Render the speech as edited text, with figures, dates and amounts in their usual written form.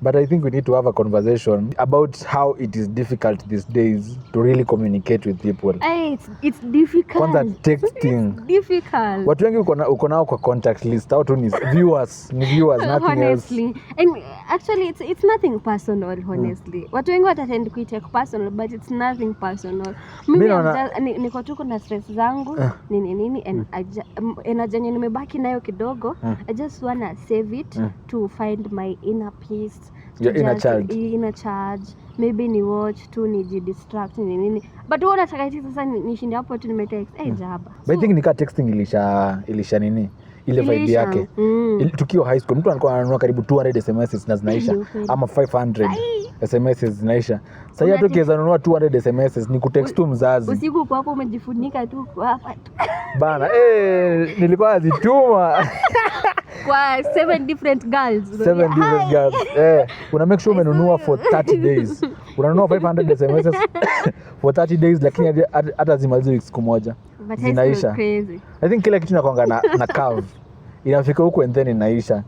But I think we need to have a conversation about how it is difficult these days to really communicate with people. It's difficult. Kwanza texting. It's difficult. Watu wengi uko nao kwa contact list. Au tu ni viewers, nothing honestly. else. And actually it's nothing personal, honestly. Watu wengi watatend kuitake personal, but it's nothing personal. Mimi niko tu kuna stress zangu, nini and energy nimebaki nayo kidogo. I just wanna save it to find my inner peace. Your inner charge. Maybe ni watch tu nijidistract nini. But wewe unataka eti sasa nishinde hapo tu nimetext jaba. But I think nika texting ilisha nini? Ile vibe yake. Tukiwa high school mtu alikuwa ananunua karibu 200 SMS na zinaisha ama 500 SMS zinaisha. Sasa hata ukiweza nunua 200 SMS ni kutext tu mzazi. Usiku kwa hapo umejifunika tu hapa. Bana nilikuwa nazituma kwa 7 different girls. Una make sure umenunua for 30 days. Unanunua 500 SMS for 30 days lakini hata zimalizi siku moja. Zinaisha. I think kila kitu inakuanga na curve. Inafika huko and then inaisha.